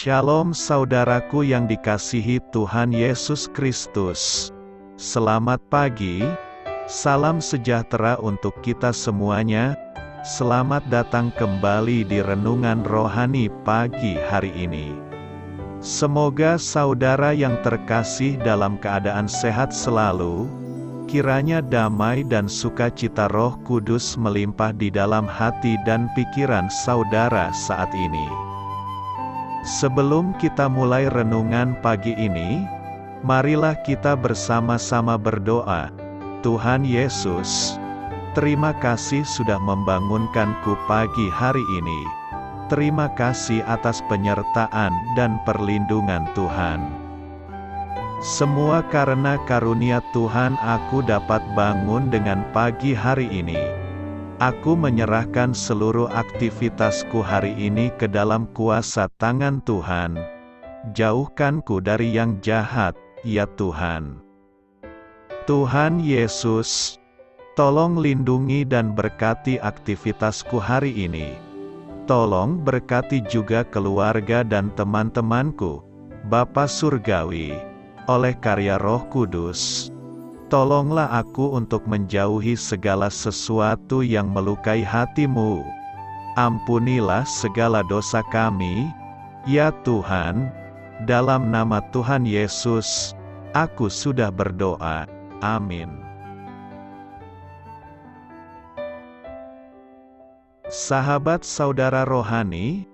Shalom saudaraku yang dikasihi Tuhan Yesus Kristus. Selamat pagi, salam sejahtera untuk kita semuanya. Selamat datang kembali di Renungan Rohani pagi hari ini. Semoga saudara yang terkasih dalam keadaan sehat selalu. Kiranya damai dan sukacita Roh Kudus melimpah di dalam hati dan pikiran saudara saat ini. Sebelum kita mulai renungan pagi ini, marilah kita bersama-sama berdoa. Tuhan Yesus, terima kasih sudah membangunkanku pagi hari ini. Terima kasih atas penyertaan dan perlindungan Tuhan. Semua karena karunia Tuhan aku dapat bangun dengan pagi hari ini. Aku menyerahkan seluruh aktivitasku hari ini ke dalam kuasa tangan Tuhan. Jauhkanku dari yang jahat, ya Tuhan. Tuhan Yesus, tolong lindungi dan berkati aktivitasku hari ini. Tolong berkati juga keluarga dan teman-temanku, Bapa Surgawi, oleh karya Roh Kudus. Tolonglah aku untuk menjauhi segala sesuatu yang melukai hati-Mu. Ampunilah segala dosa kami, ya Tuhan. Dalam nama Tuhan Yesus, aku sudah berdoa. Amin. Sahabat saudara rohani,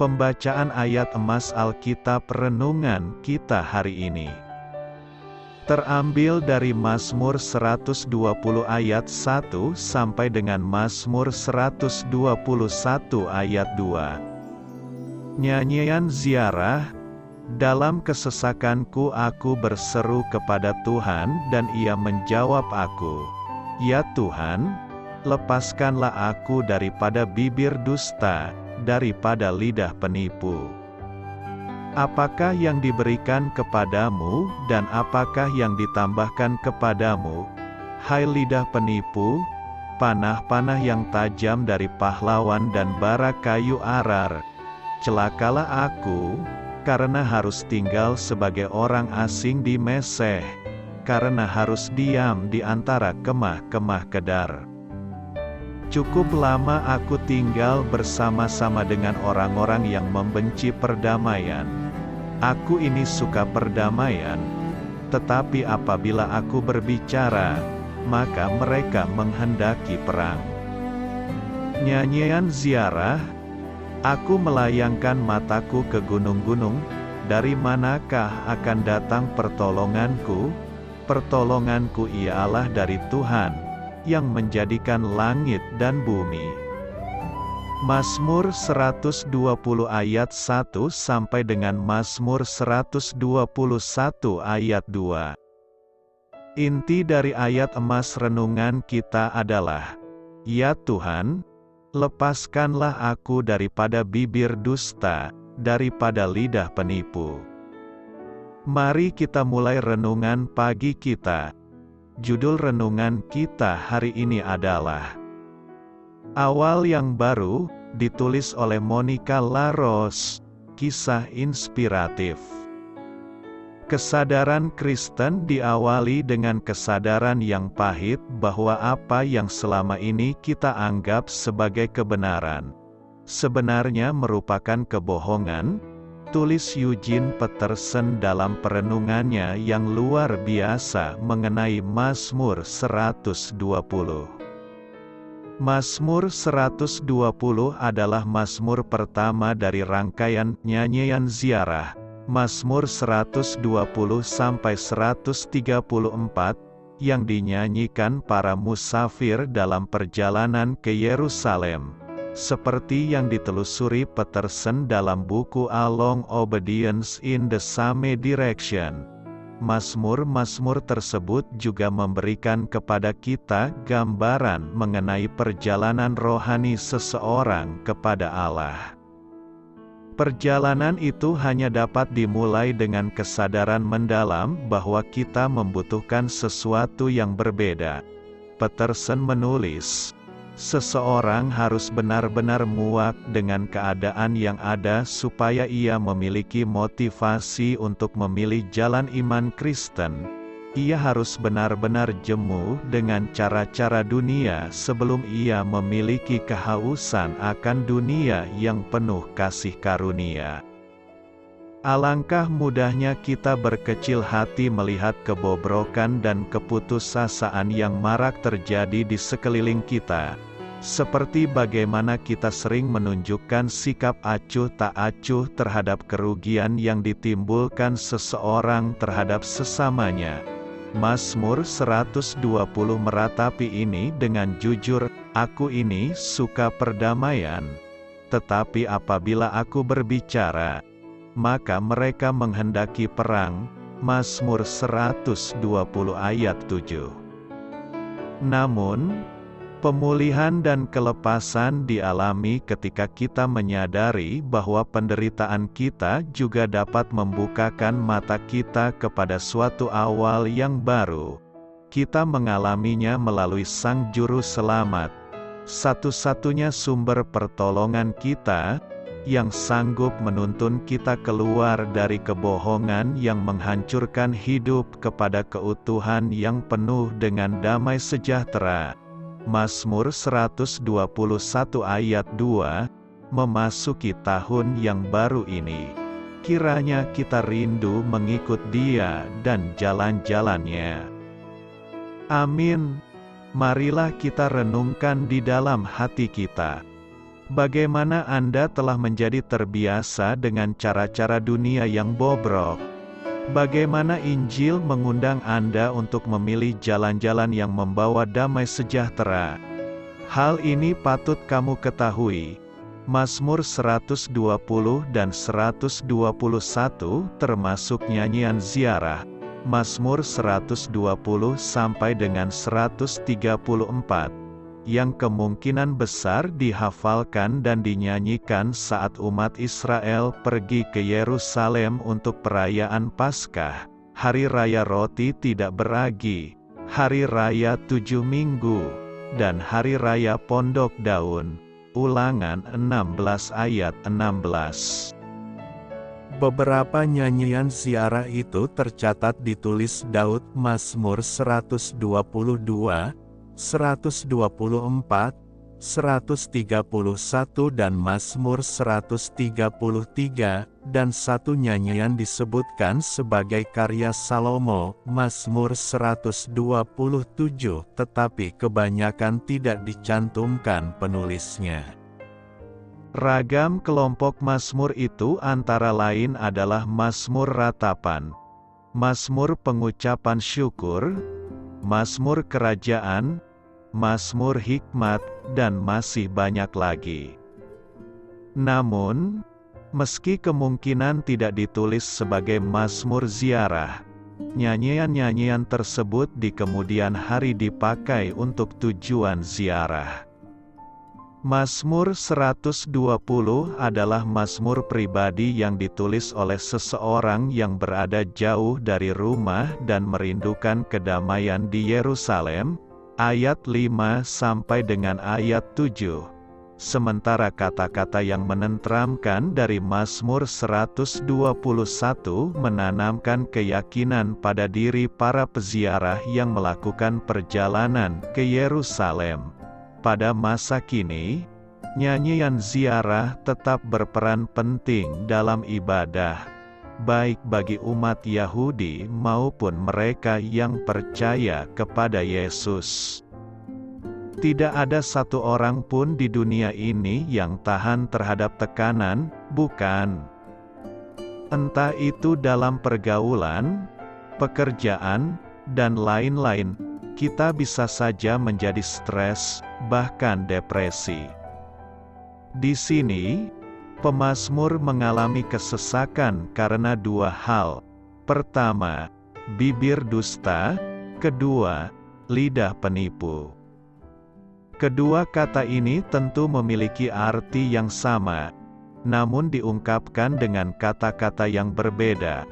pembacaan ayat emas Alkitab renungan kita hari ini terambil dari Mazmur 120 ayat 1 sampai dengan Mazmur 121 ayat 2. Nyanyian ziarah. Dalam kesesakanku aku berseru kepada Tuhan dan Ia menjawab aku. Ya Tuhan, lepaskanlah aku daripada bibir dusta, daripada lidah penipu. Apakah yang diberikan kepadamu, dan apakah yang ditambahkan kepadamu? Hai lidah penipu, panah-panah yang tajam dari pahlawan dan bara kayu arar. Celakalah aku, karena harus tinggal sebagai orang asing di Meseh, karena harus diam di antara kemah-kemah Kedar. Cukup lama aku tinggal bersama-sama dengan orang-orang yang membenci perdamaian. Aku ini suka perdamaian, tetapi apabila aku berbicara, maka mereka menghendaki perang. Nyanyian ziarah. Aku melayangkan mataku ke gunung-gunung, dari manakah akan datang pertolonganku? Pertolonganku ialah dari Tuhan, yang menjadikan langit dan bumi. Mazmur 120 ayat 1 sampai dengan Mazmur 121 ayat 2. Inti dari ayat emas renungan kita adalah, ya Tuhan, lepaskanlah aku daripada bibir dusta, daripada lidah penipu. Mari kita mulai renungan pagi kita. Judul renungan kita hari ini adalah Awal yang Baru, ditulis oleh Monica Laros, kisah inspiratif. Kesadaran Kristen diawali dengan kesadaran yang pahit bahwa apa yang selama ini kita anggap sebagai kebenaran, sebenarnya merupakan kebohongan. Tulis Eugene Peterson dalam perenungannya yang luar biasa mengenai Mazmur 120. Mazmur 120 adalah mazmur pertama dari rangkaian nyanyian ziarah, Mazmur 120 sampai 134, yang dinyanyikan para musafir dalam perjalanan ke Yerusalem. Seperti yang ditelusuri Peterson dalam buku A Long Obedience in the Same Direction. Mazmur-mazmur tersebut juga memberikan kepada kita gambaran mengenai perjalanan rohani seseorang kepada Allah. Perjalanan itu hanya dapat dimulai dengan kesadaran mendalam bahwa kita membutuhkan sesuatu yang berbeda. Peterson menulis, Seseorang harus benar-benar muak dengan keadaan yang ada supaya ia memiliki motivasi untuk memilih jalan iman Kristen. Ia harus benar-benar jemu dengan cara-cara dunia sebelum ia memiliki kehausan akan dunia yang penuh kasih karunia. Alangkah mudahnya kita berkecil hati melihat kebobrokan dan keputusasaan yang marak terjadi di sekeliling kita. Seperti bagaimana kita sering menunjukkan sikap acuh tak acuh terhadap kerugian yang ditimbulkan seseorang terhadap sesamanya. Mazmur 120 meratapi ini dengan jujur, "Aku ini suka perdamaian. Tetapi apabila aku berbicara, maka mereka menghendaki perang." Mazmur 120 ayat 7. Namun, pemulihan dan kelepasan dialami ketika kita menyadari bahwa penderitaan kita juga dapat membukakan mata kita kepada suatu awal yang baru. Kita mengalaminya melalui Sang Juru Selamat, satu-satunya sumber pertolongan kita, yang sanggup menuntun kita keluar dari kebohongan yang menghancurkan hidup kepada keutuhan yang penuh dengan damai sejahtera. Mazmur 121 ayat 2, memasuki tahun yang baru ini, kiranya kita rindu mengikut Dia dan jalan-jalannya. Amin. Marilah kita renungkan di dalam hati kita. Bagaimana Anda telah menjadi terbiasa dengan cara-cara dunia yang bobrok? Bagaimana Injil mengundang Anda untuk memilih jalan-jalan yang membawa damai sejahtera? Hal ini patut kamu ketahui. Mazmur 120 dan 121 termasuk nyanyian ziarah. Mazmur 120 sampai dengan 134. Yang kemungkinan besar dihafalkan dan dinyanyikan saat umat Israel pergi ke Yerusalem untuk perayaan Paskah, Hari Raya Roti Tidak Beragi, Hari Raya 7 Minggu, dan Hari Raya Pondok Daun. Ulangan 16 ayat 16. Beberapa nyanyian ziarah itu tercatat ditulis Daud. Mazmur 122, 124, 131 dan Mazmur 133, dan satu nyanyian disebutkan sebagai karya Salomo, Mazmur 127, tetapi kebanyakan tidak dicantumkan penulisnya. Ragam kelompok mazmur itu antara lain adalah Mazmur Ratapan, Mazmur Pengucapan Syukur, Mazmur Kerajaan, Mazmur Hikmat, dan masih banyak lagi. Namun, meski kemungkinan tidak ditulis sebagai mazmur ziarah, nyanyian-nyanyian tersebut di kemudian hari dipakai untuk tujuan ziarah. Mazmur 120 adalah mazmur pribadi yang ditulis oleh seseorang yang berada jauh dari rumah dan merindukan kedamaian di Yerusalem, ayat 5 sampai dengan ayat 7. Sementara kata-kata yang menenteramkan dari Mazmur 121 menanamkan keyakinan pada diri para peziarah yang melakukan perjalanan ke Yerusalem. Pada masa kini, nyanyian ziarah tetap berperan penting dalam ibadah, baik bagi umat Yahudi maupun mereka yang percaya kepada Yesus. Tidak ada satu orang pun di dunia ini yang tahan terhadap tekanan, bukan? Entah itu dalam pergaulan, pekerjaan, dan lain-lain, kita bisa saja menjadi stres, bahkan depresi. Di sini, pemazmur mengalami kesesakan karena dua hal. Pertama, bibir dusta, kedua, lidah penipu. Kedua kata ini tentu memiliki arti yang sama, namun diungkapkan dengan kata-kata yang berbeda.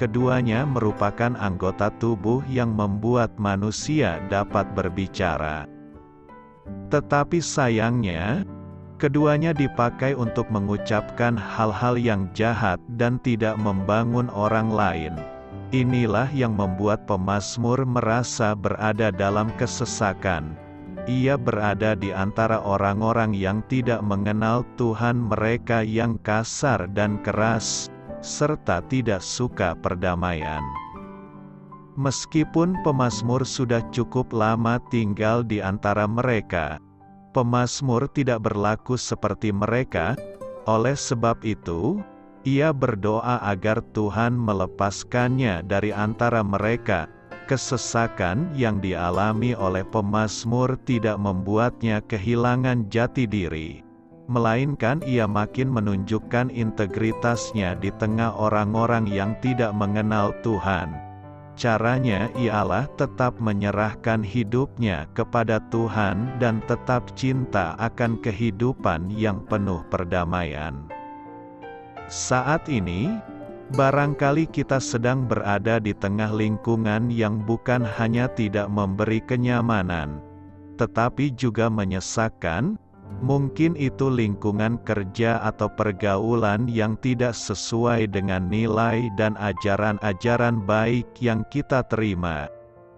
Keduanya merupakan anggota tubuh yang membuat manusia dapat berbicara. Tetapi sayangnya, keduanya dipakai untuk mengucapkan hal-hal yang jahat dan tidak membangun orang lain. Inilah yang membuat pemazmur merasa berada dalam kesesakan. Ia berada di antara orang-orang yang tidak mengenal Tuhan, mereka yang kasar dan keras, serta tidak suka perdamaian. Meskipun pemazmur sudah cukup lama tinggal di antara mereka, pemazmur tidak berlaku seperti mereka. Oleh sebab itu, ia berdoa agar Tuhan melepaskannya dari antara mereka. Kesesakan yang dialami oleh pemazmur tidak membuatnya kehilangan jati diri, melainkan ia makin menunjukkan integritasnya di tengah orang-orang yang tidak mengenal Tuhan. Caranya ialah tetap menyerahkan hidupnya kepada Tuhan dan tetap cinta akan kehidupan yang penuh perdamaian. Saat ini, barangkali kita sedang berada di tengah lingkungan yang bukan hanya tidak memberi kenyamanan, tetapi juga menyesakkan. Mungkin itu lingkungan kerja atau pergaulan yang tidak sesuai dengan nilai dan ajaran-ajaran baik yang kita terima.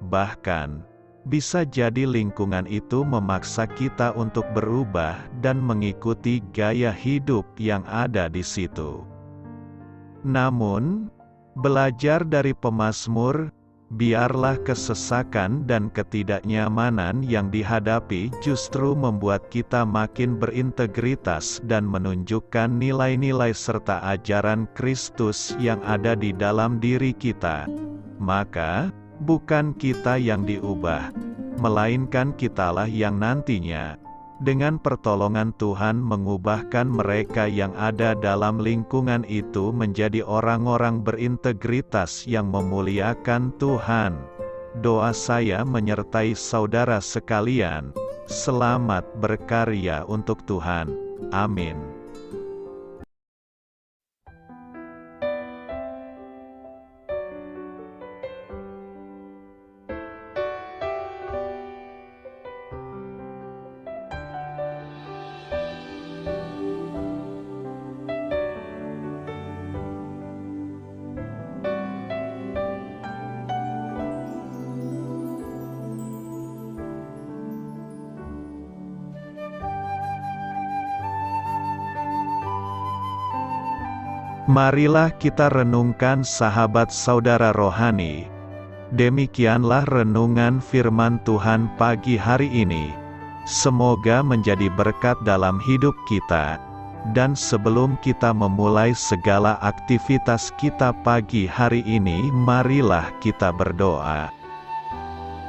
Bahkan, bisa jadi lingkungan itu memaksa kita untuk berubah dan mengikuti gaya hidup yang ada di situ. Namun, belajar dari pemazmur, biarlah kesesakan dan ketidaknyamanan yang dihadapi justru membuat kita makin berintegritas dan menunjukkan nilai-nilai serta ajaran Kristus yang ada di dalam diri kita. Maka, bukan kita yang diubah, melainkan kitalah yang nantinya, dengan pertolongan Tuhan, mengubahkan mereka yang ada dalam lingkungan itu menjadi orang-orang berintegritas yang memuliakan Tuhan. Doa saya menyertai saudara sekalian. Selamat berkarya untuk Tuhan. Amin. Marilah kita renungkan sahabat saudara rohani. Demikianlah renungan firman Tuhan pagi hari ini. Semoga menjadi berkat dalam hidup kita. Dan sebelum kita memulai segala aktivitas kita pagi hari ini, marilah kita berdoa.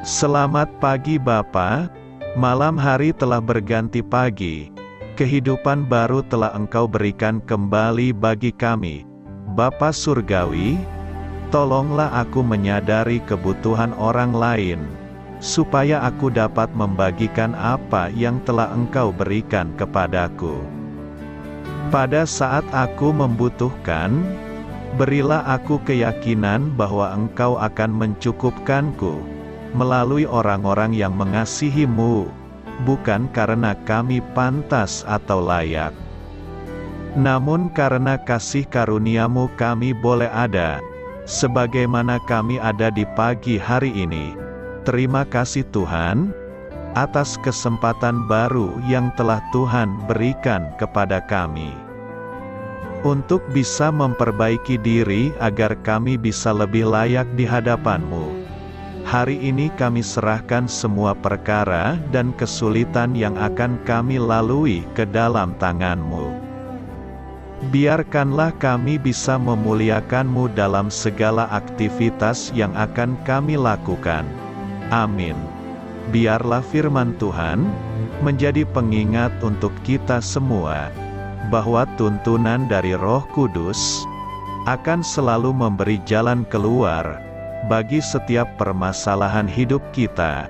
Selamat pagi Bapa, malam hari telah berganti pagi. Kehidupan baru telah Engkau berikan kembali bagi kami. Bapa Surgawi, tolonglah aku menyadari kebutuhan orang lain, supaya aku dapat membagikan apa yang telah Engkau berikan kepadaku. Pada saat aku membutuhkan, berilah aku keyakinan bahwa Engkau akan mencukupkanku, melalui orang-orang yang mengasihi-Mu, bukan karena kami pantas atau layak, namun karena kasih karunia-Mu kami boleh ada, sebagaimana kami ada di pagi hari ini. Terima kasih Tuhan, atas kesempatan baru yang telah Tuhan berikan kepada kami, untuk bisa memperbaiki diri agar kami bisa lebih layak di hadapan-Mu. Hari ini kami serahkan semua perkara dan kesulitan yang akan kami lalui ke dalam tangan-Mu. Biarkanlah kami bisa memuliakan-Mu dalam segala aktivitas yang akan kami lakukan. Amin. Biarlah firman Tuhan menjadi pengingat untuk kita semua, bahwa tuntunan dari Roh Kudus akan selalu memberi jalan keluar bagi setiap permasalahan hidup kita,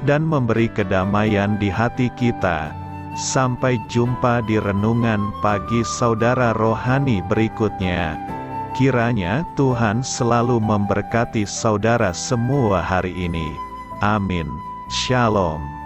dan memberi kedamaian di hati kita. Sampai jumpa di renungan pagi saudara rohani berikutnya. Kiranya Tuhan selalu memberkati saudara semua hari ini. Amin. Shalom.